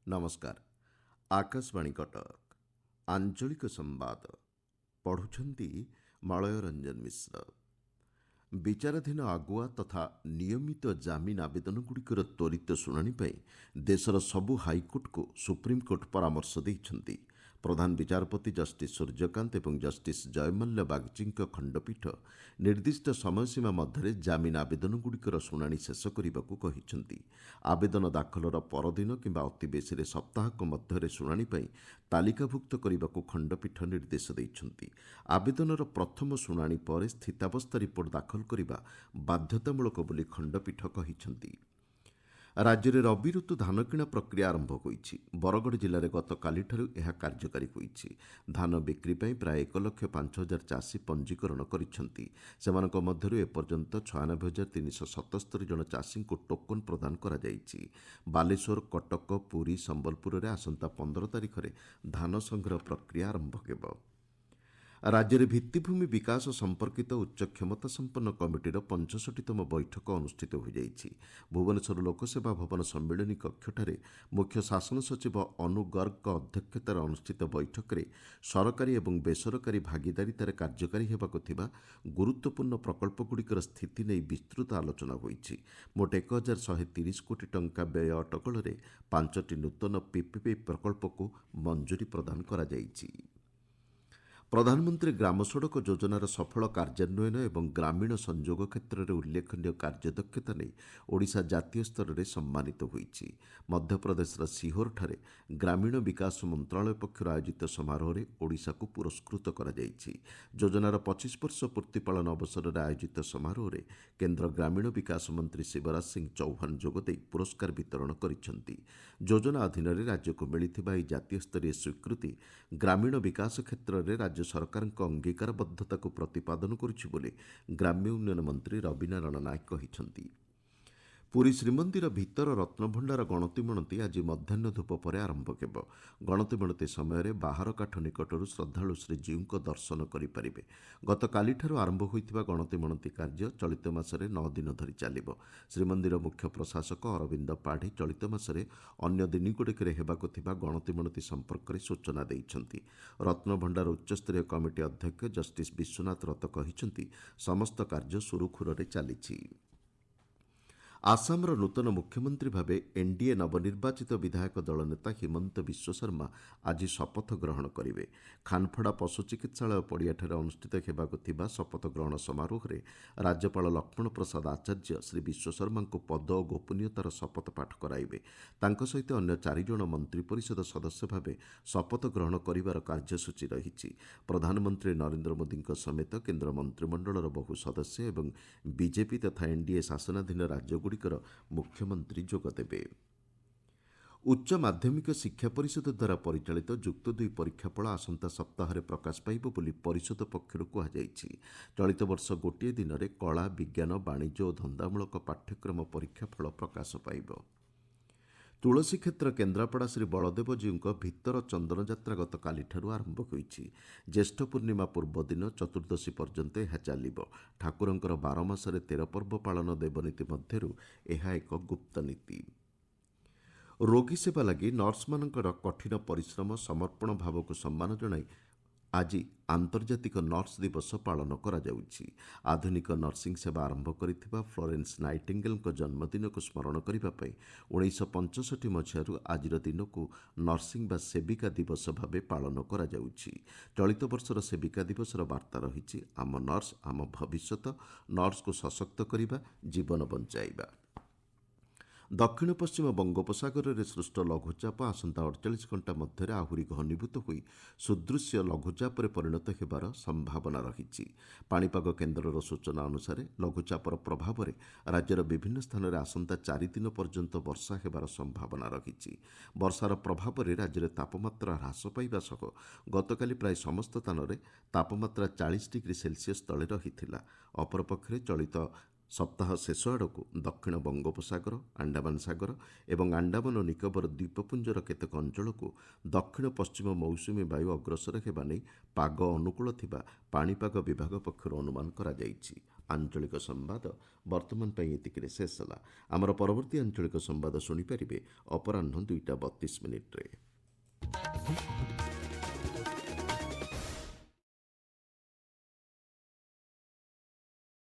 नमस्कार। आकाशवाणी कटक आंचलिक संवाद पढ़ुछंती मलय रंजन मिश्र। विचाराधीन आगुआ तथा नियमित जामिन आवेदनगुड़िकर त्वरित शुणाणी ପାଇଁ देशर सबु हाइकोर्ट को सुप्रीमकोर्ट परामर्श ଦେଇଛନ୍ତି। प्रधान विचारपति जस्टिस सूर्यकांत और जस्टिस जयमल्ल बागची खंडपीठ निर्दिष्ट समयसीमा मध्य जामिन आवेदनगुड़िकर शुणाणी शेष करने को कहिଛନ୍ତି। आवेदन दाखलर परदिन किंबा अति बेसी सप्ताहक मध्य शुणाणी ପାଇଁ तालिकाभुक्त करने को खंडपीठ निर्देश ଦେଇଛନ୍ତି। आवेदनर प्रथम शुणाणी पर स्थितावस्था रिपोर्ट दाखल करने बाध्यतामूलक बोली खंडपीठ कहिଛନ୍ତି। राज्य में रबी ऋतु धान किणा प्रक्रिया आरंभ होईछि। बरगड़ जिले में गतकालिठारु यह कार्यकारी होईछि। धान बिक्री ପାଇଁ प्राय 1,05,000 चाषी पंजीकरण କରିଛନ୍ତି। ସେମାନଙ୍କ ମଧ୍ୟରୁ ଏପର୍ଯ୍ୟନ୍ତ 96,377 ଜଣ ଚାଷୀଙ୍କୁ ଟୋକନ ପ୍ରଦାନ କରାଯାଇଛି। ବାଲେଶ୍ୱର, କଟକ, ପୁରୀ, ସମ୍ବଲପୁରରେ ଆସନ୍ତା 15 ତାରିଖରେ ଧାନ ସଂଗ୍ରହ ପ୍ରକ୍ରିୟା ଆରମ୍ଭ ହେବ। राज्य में भित्तिभूमि विकास संपर्कित उच्च क्षमता संपन्न कमिटीर 65तम बैठक अनुष्ठित हो जाइछि। भुवनेश्वर लोकसेवा भवन सम्मिलनी कक्षठारे मुख्य शासन सचिव अनु गर्ग अध्यक्षतार अनुष्ठित बैठक में सरकारी और बेसरकारी भागीदारितार कार्यकारी हेबाकु थिबा गुरुत्वपूर्ण प्रकल्पगुड़िकर स्थिति नहीं विस्तृत आलोचना होईछि। मोट 1,130 कोटी टंका व्यय अटकल 5टी नूतन पीपीपी प्रकल्प को मंजूरी प्रदान करा जाइछि। प्रधानमंत्री ग्राम सड़क योजनार सफल कार्यान्वयन और ग्रामीण संयोग क्षेत्र में उल्लेखनीय कार्यदक्षता नहीं ओडिशा जातीय स्तर में सम्मानित होईछि। मध्यप्रदेशर सीहोर ग्रामीण विकास मंत्रालय पक्षर आयोजित समारोह में ओडिशा को पुरस्कृत करा जाइछि। योजनार 25 वर्ष पूर्ति पालन अवसर में आयोजित समारोह में केन्द्र ग्रामीण विकास मंत्री शिवराज सिंह चौहान जोगदे पुरस्कार वितरण करिसेंति। योजना अधीन राज्य को मिलिथिबा एही जातीय स्तरीय स्वीकृति ग्रामीण विकास क्षेत्र में राज्य सरकार अंगीकारबद्धता को प्रतिपादन करुछि बोली ग्राम्य उन्नयन मंत्री रविनारायण नायक कहिसेंति। पुरी श्रीमंदिर भितर रत्नभंडार गणति मणति आज मध्याह धूप पर आरंभ हेब। गणति मणति समय बाहर काठ निकटर श्रद्धालु श्रीजीव को दर्शन करेंगे। गतकालिठारु आरंभ होइतिबा गणति मणति कार्य चलित मासरे 9 दिन धरी चलिब। श्रीमंदिर मुख्य प्रशासक अरविंद पाढ़ी चलित मासरे अन्य दिनगुड़िकरे हेबाकु थिबा गणति मणति संपर्क में सूचना देइछंती। रत्नभंडार उच्चस्तरीय कमिटी अध्यक्ष जस्टिस विश्वनाथ रथ कहिसेंती समस्त कार्य सुरुखुरुरे चलिछि। आसामर नूतन मुख्यमंत्री भाव एनडीए नवनिर्वाचित विधायक दल नेता हिमंत विश्व शर्मा आज शपथ ग्रहण करेंगे। खानफड़ा पशु चिकित्सालय पड़ियाठारे अनुष्ठित हेबाकु थिबा शपथ ग्रहण समारोह में राज्यपाल लक्ष्मण प्रसाद आचार्य श्री विश्व शर्मा को पद और गोपनीयतार शपथ पाठ कराइबे। तांको सहित अन्य 4 जण मंत्रिपरिषद सदस्य भाव शपथ ग्रहण करिवार कार्यसूची रही। प्रधानमंत्री नरेंद्र मोदी समेत केन्द्र मंत्रिमंडलर बहु सदस्य एवं बीजेपी तथा एनडीए शासनाधीन राज्य मुख्यमंत्री जोगदेवे। उच्च माध्यमिक शिक्षा परिषद द्वारा परिचालित जुक्त 2 परीक्षाफल आसंता सप्ताह प्रकाश पाइब बोली परिषद पक्षर कहुଯାଇଛି। चलित वर्ष गोटे दिन में कला, विज्ञान, वाणिज्य और धंदामूलक पाठ्यक्रम परीक्षाफल प्रकाश पाइब। तुलसी क्षेत्र केन्द्रापड़ा श्री बलदेवजी भितर चंदन यात्रा गतकालिठारु आरंभ होईछि। ज्येष्ठ पूर्णिमा पूर्व दिन चतुर्दशी पर्यंत यह चलिब। ठाकुरंकर 12 मासरे 13 पर्व पालन देवनीति मध्यरु यह एक गुप्त नीति। रोगी सेवा लगी नर्स मानकर कठिन परिश्रम समर्पण भाव को सम्मान जणाई आज आंतर्जातिक नर्स दिवस पालन करा जाउछि। आधुनिक नर्सिंग सेवा आरंभ करिथिबा फ्लोरेंस नाइटिंगेल जन्मदिन को स्मरण करिबा पई 1965 मसीहारू आजिर दिन को नर्सिंग बा सेविका दिवस भावे पालन करा जाउछि। चलित वर्षर सेविका दिवसर वार्ता रहिछि आम नर्स आम भविष्यत, नर्स को सशक्त करिबा, जीवन बंचाइबा। दक्षिण पश्चिम बंगोपसागर में सृष्ट लघुचाप आसंता 48 घंटा मध्य आहुरी घनीभूत होई सुदृश्य लघुचाप परिणत होबार संभावना रही। पाणीपाग केन्द्रर सूचना अनुसार लघुचापर प्रभाव में राज्यर विभिन्न स्थान में आसंता 4 दिन पर्यंत वर्षा होबार संभावना रही। वर्षार प्रभाव में राज्य में तापमात्रा ह्रास पाइबा सह गतकाली प्राय समस्त स्थान में तापमात्रा 40 डिग्री सेल्सियस तले रही। अपरपक्षे चलित ସପ୍ତାହ ଶେଷ ଆଡ଼କୁ ଦକ୍ଷିଣ ବଙ୍ଗୋପସାଗର, ଆଣ୍ଡାମାନ ସାଗର ଏବଂ ଆଣ୍ଡାମାନ ଓ ନିକୋବର ଦ୍ୱୀପପୁଞ୍ଜର କେତେକ ଅଞ୍ଚଳକୁ ଦକ୍ଷିଣ ପଶ୍ଚିମ ମୌସୁମୀ ବାୟୁ ଅଗ୍ରସର ହେବା ନେଇ ପାଗ ଅନୁକୂଳ ଥିବା ପାଣିପାଗ ବିଭାଗ ପକ୍ଷରୁ ଅନୁମାନ କରାଯାଇଛି। ଆଞ୍ଚଳିକ ସମ୍ବାଦ ବର୍ତ୍ତମାନ ପାଇଁ ଏତିକିରେ ଶେଷ ହେଲା। ଆମର ପରବର୍ତ୍ତୀ ଆଞ୍ଚଳିକ ସମ୍ବାଦ ଶୁଣିପାରିବେ ଅପରାହ୍ନ 2ଟା 32 ମିନିଟ୍ରେ।